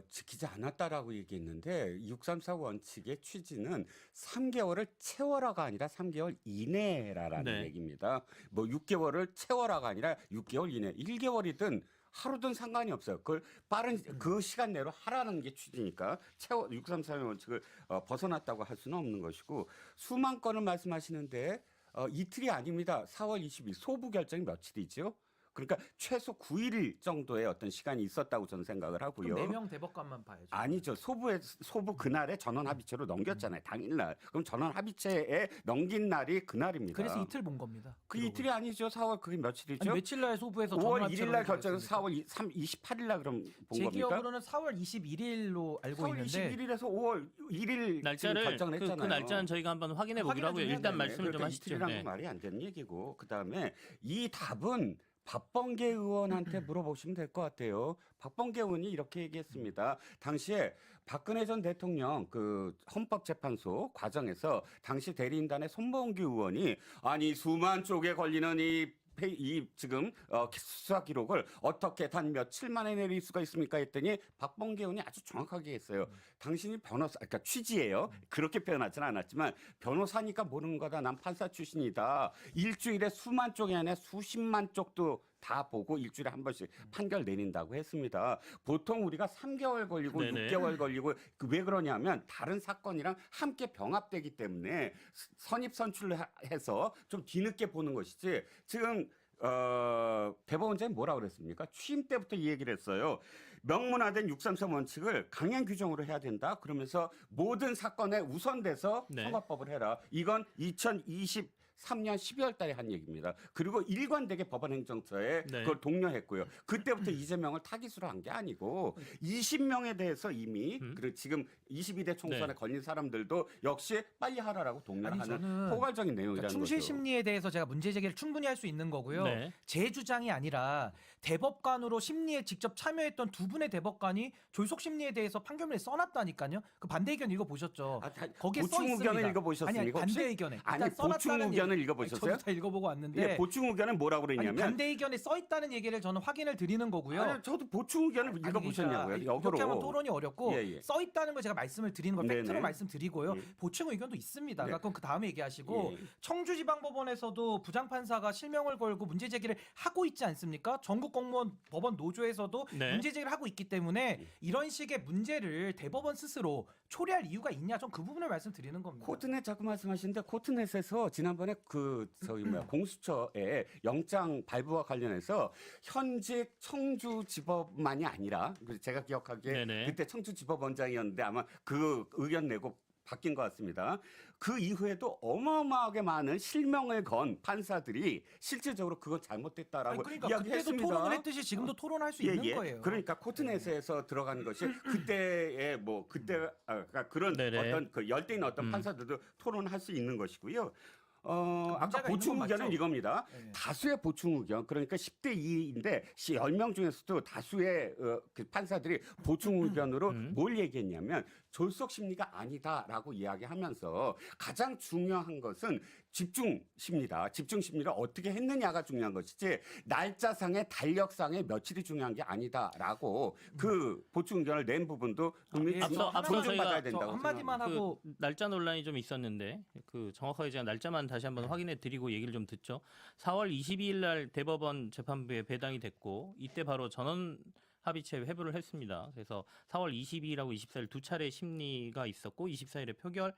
지키지 않았다라고 얘기했는데 634 원칙의 취지는 3개월을 채워라가 아니라 3개월 이내라는 네. 얘기입니다. 뭐 6개월을 채워라가 아니라 6개월 이내, 1개월이든 하루든 상관이 없어요. 그걸 빠른 그 시간 내로 하라는 게 취지니까 633 원칙을 벗어났다고 할 수는 없는 것이고 수만 건을 말씀하시는데 이틀이 아닙니다. 4월 20일 소부 결정이 며칠이죠? 그러니까 최소 9일 정도의 어떤 시간이 있었다고 저는 생각을 하고요. 그럼 4명 대법관만 봐야죠. 아니죠. 소부 그날에 전원 합의체로 넘겼잖아요. 당일날. 그럼 전원 합의체에 넘긴 날이 그날입니다. 그래서 이틀 본 겁니다. 그 이틀이 아니죠. 4월 그게 며칠이죠? 아니, 며칠 날 소부에서 5월 1일 날 결정해서 4월 28일 날 그럼 본 제 겁니까? 기억으로는 4월 21일로 알고 4월 있는데 21일에서 5월 1일 날짜를 결정을 그 했잖아요. 날짜는 저희가 한번 확인해 보기로 하고요. 확인해 주면 일단 네, 말씀을 좀 그러니까 하시죠. 이틀이라는 네. 건 말이 안 되는 얘기고 그다음에 이 답은 박범계 의원한테 물어보시면 될 것 같아요. 박범계 의원이 이렇게 얘기했습니다. 당시에 박근혜 전 대통령 그 헌법재판소 과정에서 당시 대리인단의 손범규 의원이 아니 수만 쪽에 걸리는 이 지금 수사 기록을 어떻게 단 며칠 만에 내릴 수가 있습니까 했더니 박범계 의원이 아주 정확하게 했어요. 당신이 변호사, 그러니까 취지예요. 그렇게 표현하지는 않았지만 변호사니까 모르는 거다. 난 판사 출신이다. 일주일에 수만 쪽이 아니라 수십만 쪽도 다 보고 일주일에 한 번씩 판결 내린다고 했습니다. 보통 우리가 3개월 걸리고 네네. 6개월 걸리고 왜 그러냐면 다른 사건이랑 함께 병합되기 때문에 선입선출을 해서 좀 뒤늦게 보는 것이지 지금 대법원장이 뭐라 그랬습니까? 취임 때부터 이 얘기를 했어요. 명문화된 633 원칙을 강행 규정으로 해야 된다. 그러면서 모든 사건에 우선돼서 네. 선거법을 해라. 이건 2023년 12월 달에 한 얘기입니다. 그리고 일관되게 법원행정처에 네. 그걸 독려했고요. 그때부터 이재명을 타깃으로 한 게 아니고 20명에 대해서 이미 그리고 지금 22대 총선에 네. 걸린 사람들도 역시 빨리 하라라고 독려를 아니, 하는 저는 포괄적인 내용이라는 그러니까 충실 거죠. 심리에 대해서 제가 문제 제기를 충분히 할 수 있는 거고요. 네. 제 주장이 아니라 대법관으로 심리에 직접 참여했던 두 분의 대법관이 졸속 심리에 대해서 판결문에 써놨다니까요. 그 반대 의견 읽어보셨죠? 거기에 써 보충 있습니다. 의견을 읽어보셨습니까? 아니, 혹시? 반대 의견에. 아니 일단 보충 써놨다는 의견을 얘기- 읽어보셨어요? 저도 다 읽어보고 왔는데 예, 보충 의견은 뭐라고 아니, 그랬냐면 반대 의견에 써 있다는 얘기를 저는 확인을 드리는 거고요. 아니, 저도 보충 의견을 아니, 읽어보셨냐고요. 그러니까 역으로. 이렇게 하면 토론이 어렵고 예, 예. 써 있다는 걸 제가 말씀을 드리는 거 팩트로 네네. 말씀드리고요. 예. 보충 의견도 있습니다. 네. 그러니까 그건 그 다음에 얘기하시고 예. 청주지방법원에서도 부장판사가 실명을 걸고 문제 제기를 하고 있지 않습니까? 전국 공무원 법원 노조에서도 네. 문제 제기를 하고 있기 때문에 이런 식의 문제를 대법원 스스로 초래할 이유가 있냐? 전 그 부분을 말씀드리는 겁니다. 코트넷 자꾸 말씀하시는데 코트넷에서 지난번에 공수처의 영장 발부와 관련해서 현직 청주지법만이 아니라 제가 기억하기에 네네. 그때 청주지법원장이었는데 아마 그 의견 내고 바뀐 것 같습니다. 그 이후에도 어마어마하게 많은 실명을 건 판사들이 실질적으로 그거 잘못됐다라고 그러니까 이야기했습니다. 그때도 토론을 했듯이 지금도 토론할 수 있는 거예요. 그러니까 코트넷에서 들어가는 것이 그때의 그러니까 그런 네네. 어떤 그 열띤 어떤 판사들도 토론할 수 있는 것이고요. 아까 문제가 보충 있는 건 의견은 맞죠? 이겁니다. 네. 다수의 보충 의견, 그러니까 10대 2인데 10명 중에서도 다수의 그 판사들이 보충 의견으로 뭘 얘기했냐면 졸속 심리가 아니다라고 이야기하면서 가장 중요한 것은 집중 심리다. 집중 심리를 어떻게 했느냐가 중요한 것이지 날짜상의 달력상의 며칠이 중요한 게 아니다라고 그 보충 의견을 낸 부분도 국민이 앞서 존중받아야 저희가 된다고 한마디만 생각합니다. 하고 날짜 논란이 좀 있었는데 그 정확하게 제가 날짜만 다시 한번 확인해 드리고 얘기를 좀 듣죠. 4월 22일 날 대법원 재판부에 배당이 됐고 이때 바로 전원 합의체 회부를 했습니다. 그래서 4월 22일하고 24일 두 차례 심리가 있었고 24일에 표결,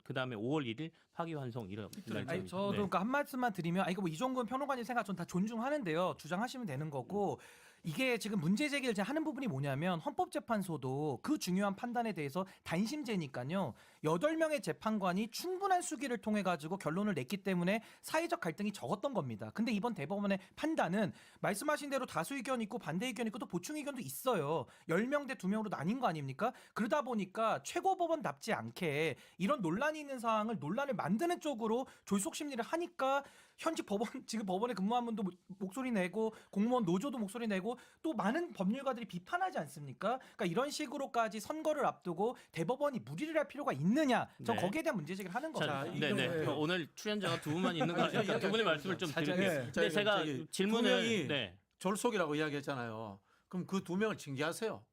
그다음에 5월 1일 파기환송 이런 날짜입니다. 아니, 저도 네. 그러니까 한 말씀만 드리면 이거 뭐 이종근 평론가님 생각 전 다 존중하는데요. 주장하시면 되는 거고 이게 지금 문제 제기를 제가 하는 부분이 뭐냐면 헌법재판소도 그 중요한 판단에 대해서 단심제니까요. 8명의 재판관이 충분한 수기를 통해 가지고 결론을 냈기 때문에 사회적 갈등이 적었던 겁니다. 근데 이번 대법원의 판단은 말씀하신 대로 다수 의견 있고 반대 의견 있고 또 보충 의견도 있어요. 10명 대 2명으로 나뉜 거 아닙니까? 그러다 보니까 최고법원답지 않게 이런 논란이 있는 사항을 논란을 만드는 쪽으로 졸속 심리를 하니까 현직 법원 지금 법원에 근무한 분도 목소리 내고 공무원 노조도 목소리 내고 또 많은 법률가들이 비판하지 않습니까? 그러니까 이런 식으로까지 선거를 앞두고 대법원이 무리를 할 필요가 있느냐? 전 네. 거기에 대한 문제 제기를 하는 거죠. 자, 이거- 네네. 오늘 출연자가 두 분만 있는 거 같아요. 두 분의 말씀을 좀 살짝- 드릴게요. 네. 근데 제가 저기 질문을 두 명이 네. 졸속이라고 이야기했잖아요. 그럼 그 2명을 징계하세요.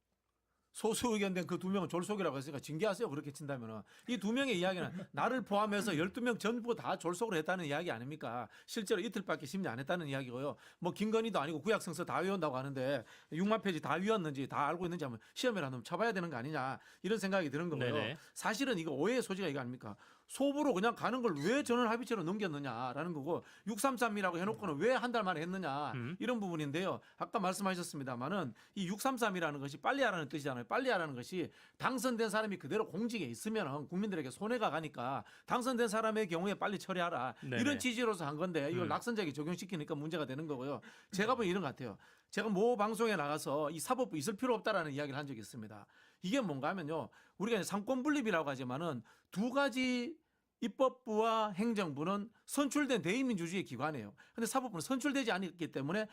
소수 의견된 그 2명은 졸속이라고 했으니까 징계하세요. 그렇게 친다면은 이 2명의 이야기는 나를 포함해서 12명 전부 다 졸속을 했다는 이야기 아닙니까? 실제로 이틀밖에 심리 안 했다는 이야기고요. 뭐 김건희도 아니고 구약성서 다 외운다고 하는데 6만 페이지 다 외웠는지 다 알고 있는지 한번 시험이라도 쳐봐야 되는 거 아니냐 이런 생각이 드는 거고요. 네네. 사실은 이거 오해의 소지가 이거 아닙니까? 소부로 그냥 가는 걸 왜 전원 합의체로 넘겼느냐라는 거고 633이라고 해놓고는 왜 한 달 만에 했느냐 이런 부분인데요. 아까 말씀하셨습니다만은 이 633이라는 것이 빨리 하라는 뜻이잖아요. 빨리 하라는 것이 당선된 사람이 그대로 공직에 있으면 국민들에게 손해가 가니까 당선된 사람의 경우에 빨리 처리하라 네네. 이런 취지로서 한 건데 이걸 낙선자에게 적용시키니까 문제가 되는 거고요. 제가 보기엔 이런 것 같아요. 제가 모 방송에 나가서 이 사법부 있을 필요 없다라는 이야기를 한 적이 있습니다. 이게 뭔가 하면요. 우리가 이제 상권 분립이라고 하지만은 두 가지 입법부와 행정부는 선출된 대의민주주의 기관이에요. 그런데 사법부는 선출되지 않았기 때문에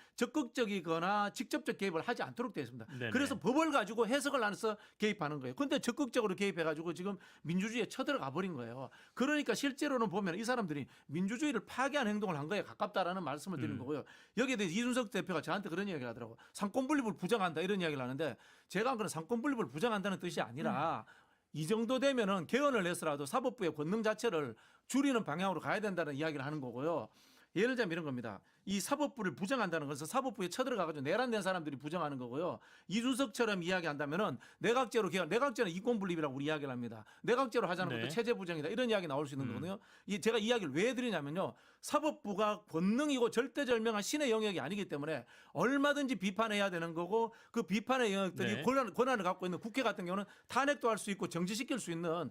적극적이거나 직접적 개입을 하지 않도록 되어 있습니다. 네네. 그래서 법을 가지고 해석을 나눠서 개입하는 거예요. 그런데 적극적으로 개입해가지고 지금 민주주의에 쳐들어가 버린 거예요. 그러니까 실제로는 보면 이 사람들이 민주주의를 파괴한 행동을 한 거에 가깝다라는 말씀을 드리는 거고요. 여기에 대해서 이준석 대표가 저한테 그런 이야기를 하더라고요. 상권 분립을 부정한다 이런 이야기를 하는데 제가 한 거는 상권 분립을 부정한다는 뜻이 아니라 이 정도 되면은 개헌을 해서라도 사법부의 권능 자체를 줄이는 방향으로 가야 된다는 이야기를 하는 거고요. 예를 들면 이런 겁니다. 이 사법부를 부정한다는 것은 사법부에 쳐들어가가지고 내란된 사람들이 부정하는 거고요. 이준석처럼 이야기한다면은 내각제로 개헌, 내각제는 이권분립이라고 우리 이야기를 합니다. 내각제로 하자는 네. 것도 체제 부정이다 이런 이야기 나올 수 있는 거거든요. 제가 이야기를 왜 드리냐면요. 사법부가 권능이고 절대절명한 신의 영역이 아니기 때문에 얼마든지 비판해야 되는 거고 그 비판의 영역들이 네. 권한을 갖고 있는 국회 같은 경우는 탄핵도 할 수 있고 정지시킬 수 있는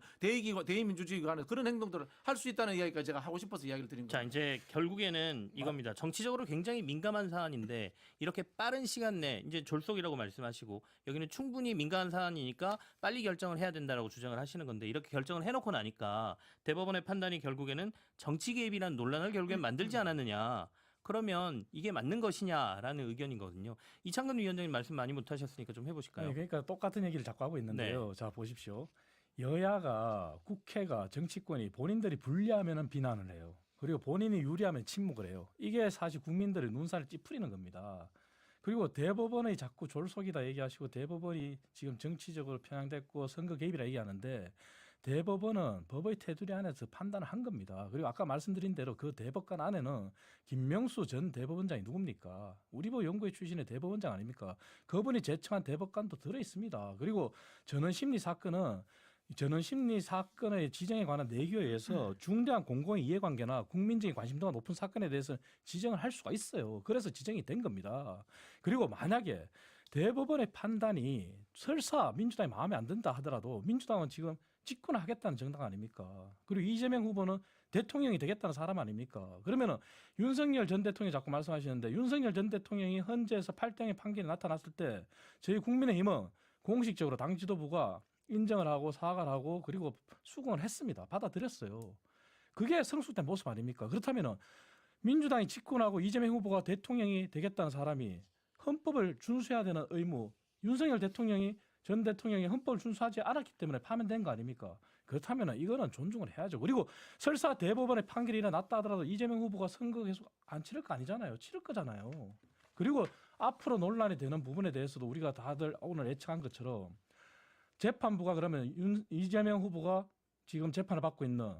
대의민주주의가 그런 행동들을 할 수 있다는 이야기까지 제가 하고 싶어서 이야기를 드린 자, 거예요. 이제 결국에는 이겁니다. 정치적으로 굉장히 민감한 사안인데 이렇게 빠른 시간 내 이제 졸속이라고 말씀하시고 여기는 충분히 민감한 사안이니까 빨리 결정을 해야 된다라고 주장을 하시는 건데 이렇게 결정을 해놓고 나니까 대법원의 판단이 결국에는 정치 개입이라는 논란을 결국엔 만들지 않았느냐. 그러면 이게 맞는 것이냐라는 의견이거든요. 이창근 위원장님 말씀 많이 못하셨으니까 좀 해보실까요? 네, 그러니까 똑같은 얘기를 자꾸 하고 있는데요. 자 보십시오. 여야가 국회가 정치권이 본인들이 불리하면은 비난을 해요. 그리고 본인이 유리하면 침묵을 해요. 이게 사실 국민들의 눈살을 찌푸리는 겁니다. 그리고 대법원의 자꾸 졸속이다 얘기하시고 대법원이 지금 정치적으로 편향됐고 선거 개입이라 얘기하는데 대법원은 법의 테두리 안에서 판단을 한 겁니다. 그리고 아까 말씀드린 대로 그 대법관 안에는 김명수 전 대법원장이 누굽니까? 우리법 연구회 출신의 대법원장 아닙니까? 그분이 제청한 대법관도 들어 있습니다. 그리고 전원 심리 사건은 전원 심리 사건의 지정에 관한 내규에 의해서 중대한 공공의 이해관계나 국민적인 관심도가 높은 사건에 대해서 지정을 할 수가 있어요. 그래서 지정이 된 겁니다. 그리고 만약에 대법원의 판단이 설사 민주당이 마음에 안 든다 하더라도 민주당은 지금 집권하겠다는 정당 아닙니까? 그리고 이재명 후보는 대통령이 되겠다는 사람 아닙니까? 그러면은 윤석열 전 대통령이 자꾸 말씀하시는데 윤석열 전 대통령이 헌재에서 8등의 판결이 나타났을 때 저희 국민의힘은 공식적으로 당 지도부가 인정을 하고 사과를 하고 그리고 수긍을 했습니다. 받아들였어요. 그게 성숙된 모습 아닙니까? 그렇다면은 민주당이 집권하고 이재명 후보가 대통령이 되겠다는 사람이 헌법을 준수해야 되는 의무, 윤석열 대통령이 전 대통령이 헌법을 준수하지 않았기 때문에 파면된 거 아닙니까? 그렇다면 이거는 존중을 해야죠. 그리고 설사 대법원의 판결이 일어났다 하더라도 이재명 후보가 선거 계속 안 치를 거 아니잖아요. 치를 거잖아요. 그리고 앞으로 논란이 되는 부분에 대해서도 우리가 다들 오늘 예측한 것처럼 재판부가 그러면 이재명 후보가 지금 재판을 받고 있는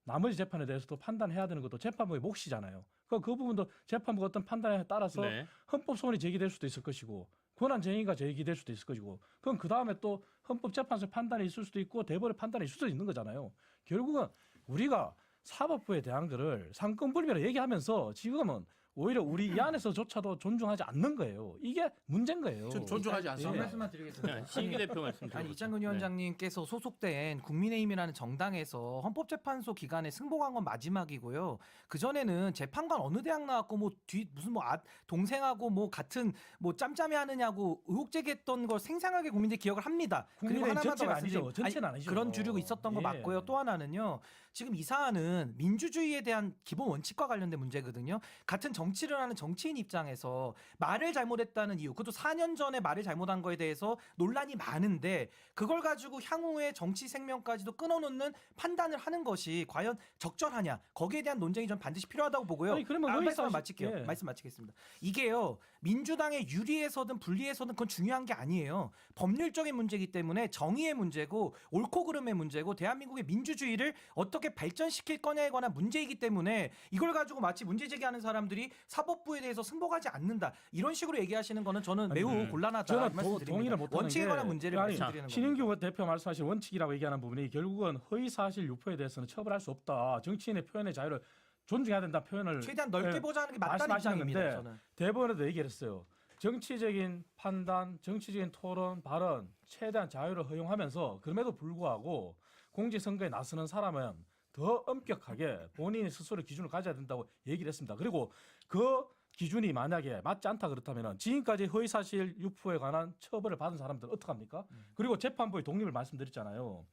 나머지 재판에 대해서도 판단해야 되는 것도 재판부의 몫이잖아요. 그 부분도 재판부가 어떤 판단에 따라서 네. 헌법 소원이 제기될 수도 있을 것이고 권한 쟁의가 제기될 수도 있을 것이고 그럼 그 다음에 또 헌법재판소 판단이 있을 수도 있고 대법원의 판단이 있을 수도 있는 거잖아요. 결국은 우리가 사법부에 대한 거를 상권분립이라 얘기하면서 지금은 오히려 우리 이 안에서조차도 존중하지 않는 거예요. 이게 문제인 거예요. 전 존중하지 한 않습니다. 말씀만 드리겠습니다. 신기 대표 말씀 아니 드려보세요. 이창근 위원장님께서 소속된 국민의힘이라는 정당에서 헌법재판소 기간에 승복한 건 마지막이고요. 그 전에는 재판관 어느 대학 나왔고 뭐 무슨 뭐 동생하고 뭐 같은 뭐 짬짬이 하느냐고 의혹 제기했던 걸 생생하게 국민들이 기억을 합니다. 그리고 국민의힘 하나만 더 전체는 말씀드리면 아니죠. 전체는 아니죠. 그런 주류가 있었던 거 예. 맞고요. 또 하나는요. 지금 이 사안은 민주주의에 대한 기본 원칙과 관련된 문제거든요. 같은 정치를 하는 정치인 입장에서 말을 잘못했다는 이유, 그것도 4년 전에 말을 잘못한 거에 대해서 논란이 많은데 그걸 가지고 향후의 정치 생명까지도 끊어놓는 판단을 하는 것이 과연 적절하냐? 거기에 대한 논쟁이 전 반드시 필요하다고 보고요. 아니, 그러면 말씀 의사시- 마칠게요. 예. 말씀 마치겠습니다. 이게요. 민주당의 유리에서든 불리에서든 그건 중요한 게 아니에요. 법률적인 문제이기 때문에 정의의 문제고 옳고 그름의 문제고 대한민국의 민주주의를 어떻게 발전시킬 거냐에 관한 문제이기 때문에 이걸 가지고 마치 문제 제기하는 사람들이 사법부에 대해서 승복하지 않는다. 이런 식으로 얘기하시는 거는 저는 매우 곤란하다. 저는 이 말씀드립니다. 동의를 못하는 원칙에 게 관한 문제를 아니, 말씀드리는 겁니다. 신인규 대표 말씀하신 원칙이라고 얘기하는 부분이 결국은 허위사실 유포에 대해서는 처벌할 수 없다. 정치인의 표현의 자유를 존중해야 된다 표현을 최대한 넓게 예, 보자는 게 맞다는 말씀하시는 입장입니다. 건데 저는. 대법원에도 얘기를 했어요. 정치적인 판단, 정치적인 토론, 발언 최대한 자유를 허용하면서 그럼에도 불구하고 공직선거에 나서는 사람은 더 엄격하게 본인이 스스로 기준을 가져야 된다고 얘기를 했습니다. 그리고 그 기준이 만약에 맞지 않다 그렇다면 지금까지 허위사실 유포에 관한 처벌을 받은 사람들은 어떡합니까? 그리고 재판부의 독립을 말씀드렸잖아요.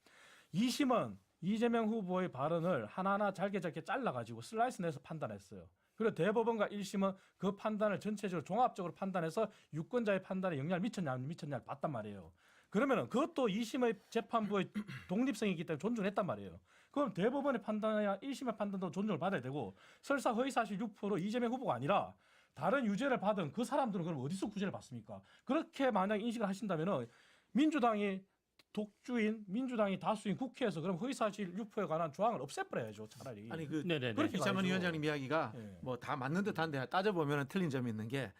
2심은 이재명 후보의 발언을 하나하나 잘게 잘라가지고 슬라이스 내서 판단했어요. 그리고 대법원과 1심은 그 판단을 전체적으로 종합적으로 판단해서 유권자의 판단에 영향을 미쳤냐 안 미쳤냐를 봤단 말이에요. 그러면은 그것도 2심의 재판부의 독립성이기 때문에 존중했단 말이에요. 그럼 대법원의 판단이야 1심의 판단도 존중을 받아야 되고 설사 허위사실 유포로 이재명 후보가 아니라 다른 유죄를 받은 그 사람들은 그럼 어디서 구제를 받습니까? 그렇게 만약 인식을 하신다면은 민주당이 독주인 민주당이 다수인 국회에서 그럼 허위사실 유포에 관한 조항을 없애버려야죠 차라리. 아니 그 네네네. 그렇게 이창근 가야죠. 위원장님 이야기가 예. 뭐 다 맞는 듯한데 따져보면 틀린 점이 있는 게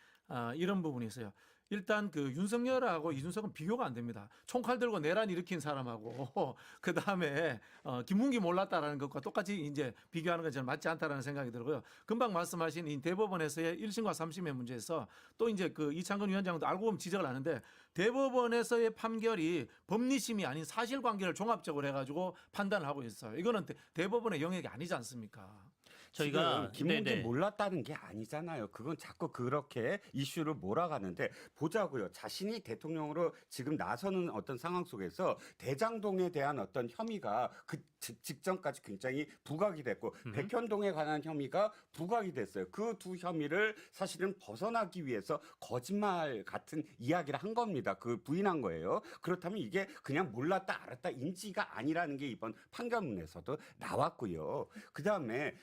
이런 부분이 있어요. 일단 그 윤석열하고 이준석은 비교가 안 됩니다. 총칼 들고 내란 일으킨 사람하고 그 다음에 김문기 몰랐다라는 것과 똑같이 이제 비교하는 건 저는 맞지 않다라는 생각이 들고요. 금방 말씀하신 이 대법원에서의 1심과 3심의 문제에서 또 이제 그 이창근 위원장도 알고 보면 지적을 하는데 대법원에서의 판결이 법리심이 아닌 사실관계를 종합적으로 해가지고 판단을 하고 있어요. 이거는 대법원의 영역이 아니지 않습니까? 저희가 김문기 네네. 몰랐다는 게 아니잖아요. 그건 자꾸 그렇게 이슈를 몰아가는데 보자고요. 자신이 대통령으로 지금 나서는 어떤 상황 속에서 대장동에 대한 어떤 혐의가 그 직전까지 굉장히 부각이 됐고 백현동에 관한 혐의가 부각이 됐어요. 그 두 혐의를 사실은 벗어나기 위해서 거짓말 같은 이야기를 한 겁니다. 그 부인한 거예요. 그렇다면 이게 그냥 몰랐다 알았다 인지가 아니라는 게 이번 판결문에서도 나왔고요. 그다음에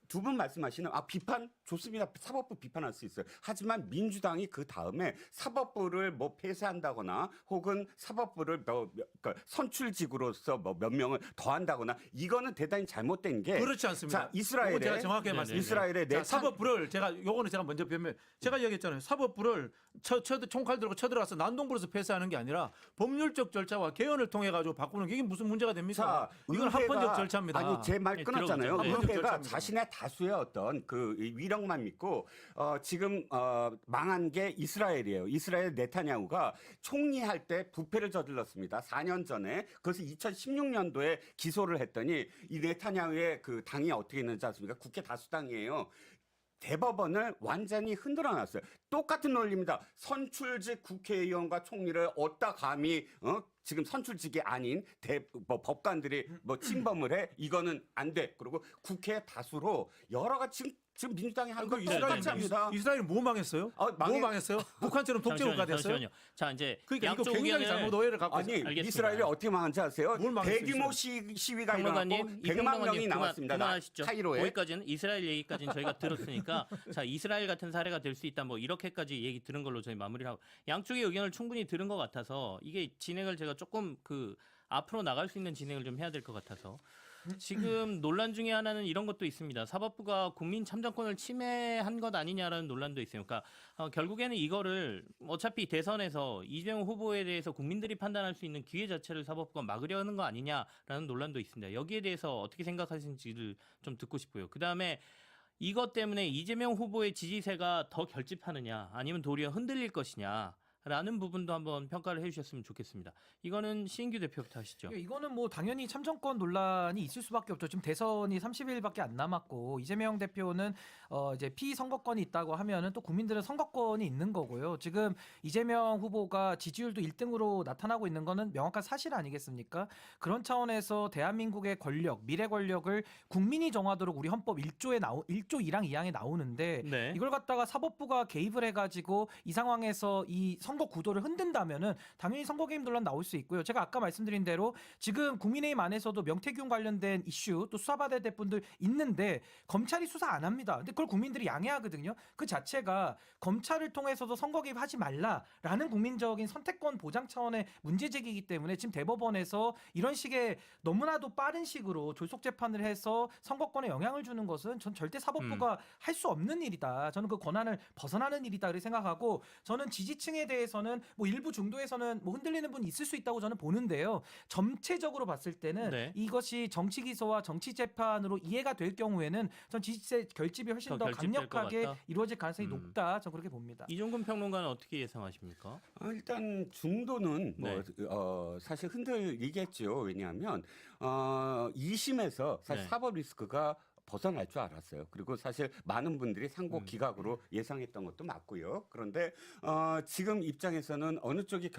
두 분 말씀하시는 비판 좋습니다. 사법부 비판할 수 있어요. 하지만 민주당이 그 다음에 사법부를 뭐 폐쇄한다거나 혹은 사법부를 그러니까 선출직으로서 뭐 몇 명을 더한다거나 이거는 대단히 잘못된 게 그렇지 않습니다. 자, 이스라엘에 제가 정확하게 말씀드릴게요. 이스라엘의 자, 사법부를 요거는 제가 먼저 제가 얘기했잖아요. 사법부를 총칼 들고 쳐들어가서 난동부로서 폐쇄하는 게 아니라 법률적 절차와 개헌을 통해 가지고 바꾸는 게 이게 무슨 문제가 됩니까? 이건 합헌적 절차입니다. 아니 제 말 끊었잖아요. 들어보죠. 의회가 절차입니다. 자신의 다수의 어떤 그 위력만 믿고 지금 망한 게 이스라엘이에요. 이스라엘 네타냐후가 총리할 때 부패를 저질렀습니다. 4년 전에 그것을 2016년도에 기소를 했더니 이 네타냐후의 그 당이 어떻게 있는지 아십니까? 국회 다수당이에요. 대법원을 완전히 흔들어 놨어요. 똑같은 논리입니다. 선출직 국회의원과 총리를 어디다 감히 지금 선출직이 아닌 법관들이 침범을 해? 이거는 안 돼. 그리고 국회 다수로 여러 가지 지금 민주당이 한 거 똑같이 합니다. 이스라엘이 뭐 망했어요? 뭐 망했어요? 북한처럼 독재국가 됐어요? 잠시만요. 자, 이제 그러니까 이거 양쪽 굉장히 의견을 잘못 오해를 갖고 있어요. 아니 알겠습니다. 이스라엘이 어떻게 망한지 아세요? 뭘 망했어요, 대규모 시위가 일어났고 평론가님, 100만 명이 나왔습니다. 그만하시죠. 카이로에. 거기까지는 이스라엘 얘기까지는 저희가 들었으니까 자 이스라엘 같은 사례가 될 수 있다 뭐 이렇게까지 얘기 들은 걸로 저희 마무리를 하고 양쪽의 의견을 충분히 들은 것 같아서 이게 진행을 제가 조금 앞으로 나갈 수 있는 진행을 좀 해야 될 것 같아서 지금 논란 중에 하나는 이런 것도 있습니다. 사법부가 국민 참정권을 침해한 것 아니냐라는 논란도 있어요. 그러니까 결국에는 이거를 어차피 대선에서 이재명 후보에 대해서 국민들이 판단할 수 있는 기회 자체를 사법부가 막으려는 거 아니냐라는 논란도 있습니다. 여기에 대해서 어떻게 생각하시는지를 좀 듣고 싶고요. 그다음에 이것 때문에 이재명 후보의 지지세가 더 결집하느냐 아니면 도리어 흔들릴 것이냐 라는 부분도 한번 평가를 해주셨으면 좋겠습니다. 이거는 신인규 대표부터 하시죠. 이거는 뭐 당연히 참정권 논란이 있을 수밖에 없죠. 지금 대선이 30일밖에 안 남았고 이재명 대표는 이제 피선거권이 있다고 하면은 또 국민들은 선거권이 있는 거고요. 지금 이재명 후보가 지지율도 1등으로 나타나고 있는 거는 명확한 사실 아니겠습니까? 그런 차원에서 대한민국의 권력, 미래 권력을 국민이 정하도록 우리 헌법 1조 1랑 2항에 나오는데 네. 이걸 갖다가 사법부가 개입을 해가지고 이 상황에서 이 선거 구도를 흔든다면은 당연히 선거 개입 논란 나올 수 있고요. 제가 아까 말씀드린 대로 지금 국민의힘 안에서도 명태균 관련된 이슈 또 수사받아야 될 분들 있는데 검찰이 수사 안 합니다. 근데 그걸 국민들이 양해하거든요. 그 자체가 검찰을 통해서도 선거 개입하지 말라라는 국민적인 선택권 보장 차원의 문제 제기이기 때문에 지금 대법원에서 이런 식의 너무나도 빠른 식으로 졸속 재판을 해서 선거권에 영향을 주는 것은 전 절대 사법부가 할 수 없는 일이다. 저는 그 권한을 벗어나는 일이다 그렇게 생각하고 저는 지지층에 대해서는 뭐 일부 중도에서는 뭐 흔들리는 분이 있을 수 있다고 저는 보는데요. 전체적으로 봤을 때는 네. 이것이 정치 기소와 정치 재판으로 이해가 될 경우에는 전 지지세 결집이 훨씬 더 더 결집될 것 강력하게 같다? 이루어질 가능성이 높다. 저는 그렇게 봅니다. 이종근 평론가는 어떻게 예상하십니까? 일단 중도는 네. 사실 흔들리겠죠. 왜냐하면 2심에서 사실 네. 사법 리스크가 벗어날 줄 알았어요. 그리고 사실 많은 분들이 상고 기각으로 예상했던 것도 맞고요. 그런데 지금 입장에서는 어느 쪽이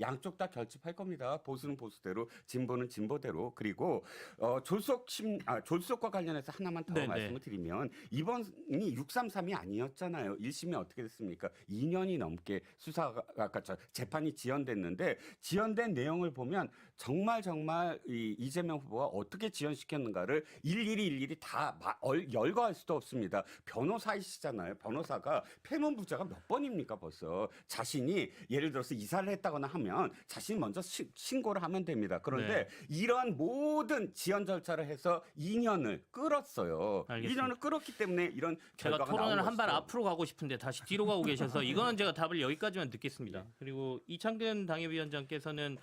양쪽 다 결집할 겁니다. 보수는 보수대로, 진보는 진보대로. 그리고 졸속과 관련해서 하나만 더 네네. 말씀을 드리면 이번이 633이 아니었잖아요. 1심이 어떻게 됐습니까? 2년이 넘게 재판이 지연됐는데 지연된 내용을 보면 정말 이재명 후보가 어떻게 지연시켰는가를 일일이 다 열거할 수도 없습니다. 변호사이시잖아요. 변호사가 폐문부자가 몇 번입니까 벌써. 자신이 예를 들어서 이사를 했다거나 하면 자신이 먼저 신고를 하면 됩니다. 그런데 이런 모든 지연 절차를 해서 2년을 끌었어요. 알겠습니다. 2년을 끌었기 때문에 이런 제가 결과가 토론을 나온 한 발 것이죠. 앞으로 가고 싶은데 다시 뒤로 가고 계셔서 이거는 제가 답을 여기까지만 듣겠습니다. 그리고 이창근 당협위원장께서는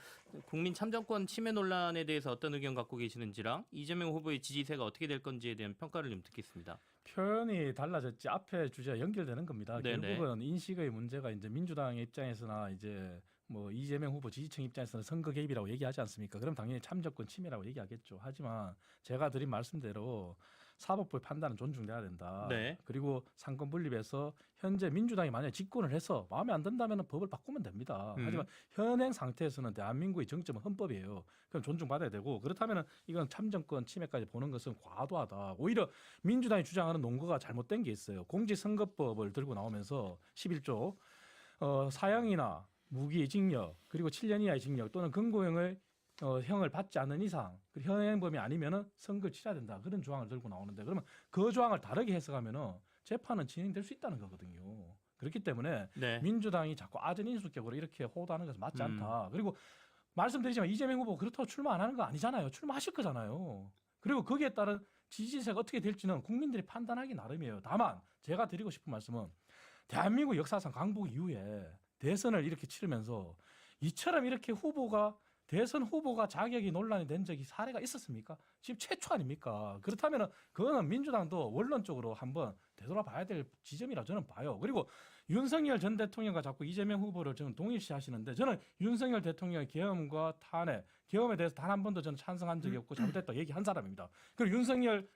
국민 참정권 침해 논란에 대해서 어떤 의견 갖고 계시는지랑 이재명 후보의 지지세가 어떻게 될 건지에 대한 평가를 좀 듣겠습니다. 표현이 달라졌지 앞에 주제와 연결되는 겁니다. 네네. 결국은 인식의 문제가 이제 민주당의 입장에서나 이제 뭐 이재명 후보 지지층 입장에서는 선거 개입이라고 얘기하지 않습니까? 그럼 당연히 참정권 침해라고 얘기하겠죠. 하지만 제가 드린 말씀대로 사법부의 판단은 존중돼야 된다. 네. 그리고 상권 분립에서 현재 민주당이 만약에 집권을 해서 마음에 안 든다면 법을 바꾸면 됩니다. 하지만 현행 상태에서는 대한민국의 정점은 헌법이에요. 그럼 존중받아야 되고 그렇다면 이건 참정권 침해까지 보는 것은 과도하다. 오히려 민주당이 주장하는 논거가 잘못된 게 있어요. 공직선거법을 들고 나오면서 11조 사형이나 무기징역 그리고 7년 이하의 징역 또는 금고형을 형을 받지 않는 이상 현행범이 아니면은 선고를 치러야 된다 그런 조항을 들고 나오는데 그러면 그 조항을 다르게 해석하면은 재판은 진행될 수 있다는 거거든요. 그렇기 때문에 네. 민주당이 자꾸 아전인수격으로 이렇게 호도하는 것은 맞지 않다. 그리고 말씀드리지만 이재명 후보 그렇다고 출마 안 하는 거 아니잖아요. 출마하실 거잖아요. 그리고 거기에 따른 지지세가 어떻게 될지는 국민들이 판단하기 나름이에요. 다만 제가 드리고 싶은 말씀은 대한민국 역사상 강복 이후에 대선을 이렇게 치르면서 이처럼 이렇게 대선 후보가 자격이 논란이 된 적이 사례가 있었습니까? 지금 최초 아닙니까? 그렇다면 그거는 민주당도 원론적으로 한번 되돌아봐야 될 지점이라 저는 봐요. 그리고 윤석열 전 대통령과 자꾸 이재명 후보를 저는 동일시하시는데 저는 윤석열 대통령의 계엄과 탄핵, 계엄에 대해서 단 한 번도 저는 찬성한 적이 없고 잘못됐다 얘기한 사람입니다. 그리고 윤석열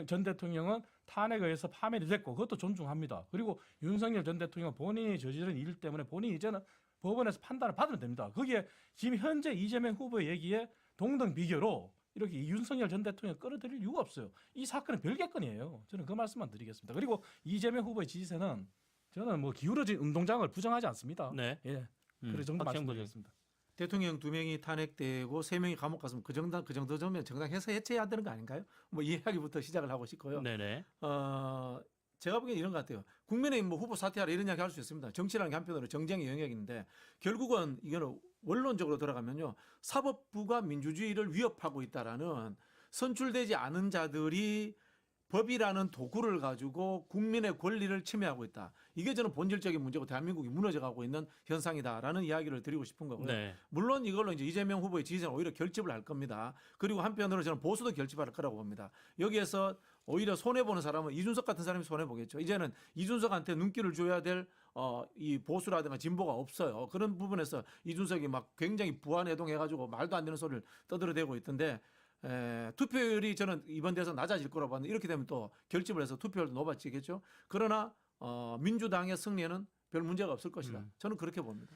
전 대통령은 탄핵에 의해서 파면이 됐고 그것도 존중합니다. 그리고 윤석열 전 대통령은 본인이 저지른 일 때문에 본인이 이제는 법원에서 판단을 받으면 됩니다. 거기에 지금 현재 이재명 후보의 얘기에 동등 비교로 이렇게 윤석열 전 대통령 끌어들일 이유가 없어요. 이 사건은 별개 건이에요. 저는 그 말씀만 드리겠습니다. 그리고 이재명 후보의 지지세는 저는 뭐 기울어진 운동장을 부정하지 않습니다. 네. 예, 그 정도 말씀드리겠습니다. 대통령 2명이 탄핵되고 3명이 감옥 갔으면 그 정도면 정당 해체해야 되는 거 아닌가요? 뭐 이 이야기부터 시작을 하고 싶고요. 네네. 제가 보기엔 이런 것 같아요. 국민의힘 뭐 후보 사퇴하라 이런 이야기 할 수 있습니다. 정치라는 게 한편으로 정쟁의 영역인데 결국은 이거는 원론적으로 들어가면요. 사법부가 민주주의를 위협하고 있다라는 선출되지 않은 자들이 법이라는 도구를 가지고 국민의 권리를 침해하고 있다. 이게 저는 본질적인 문제고 대한민국이 무너져가고 있는 현상이다라는 이야기를 드리고 싶은 거고요. 네. 물론 이걸로 이제 이재명 후보의 지지세는 오히려 결집을 할 겁니다. 그리고 한편으로 저는 보수도 결집할 거라고 봅니다. 여기에서 오히려 손해보는 사람은 이준석 같은 사람이 손해보겠죠. 이제는 이준석한테 눈길을 줘야 될 이 보수라든가 진보가 없어요. 그런 부분에서 이준석이 막 굉장히 부안해동해가지고 말도 안 되는 소리를 떠들어대고 있던데 투표율이 저는 이번 대선 낮아질 거라고 봤는데 이렇게 되면 또 결집을 해서 투표율도 높아지겠죠. 그러나 민주당의 승리에는 별 문제가 없을 것이다. 저는 그렇게 봅니다.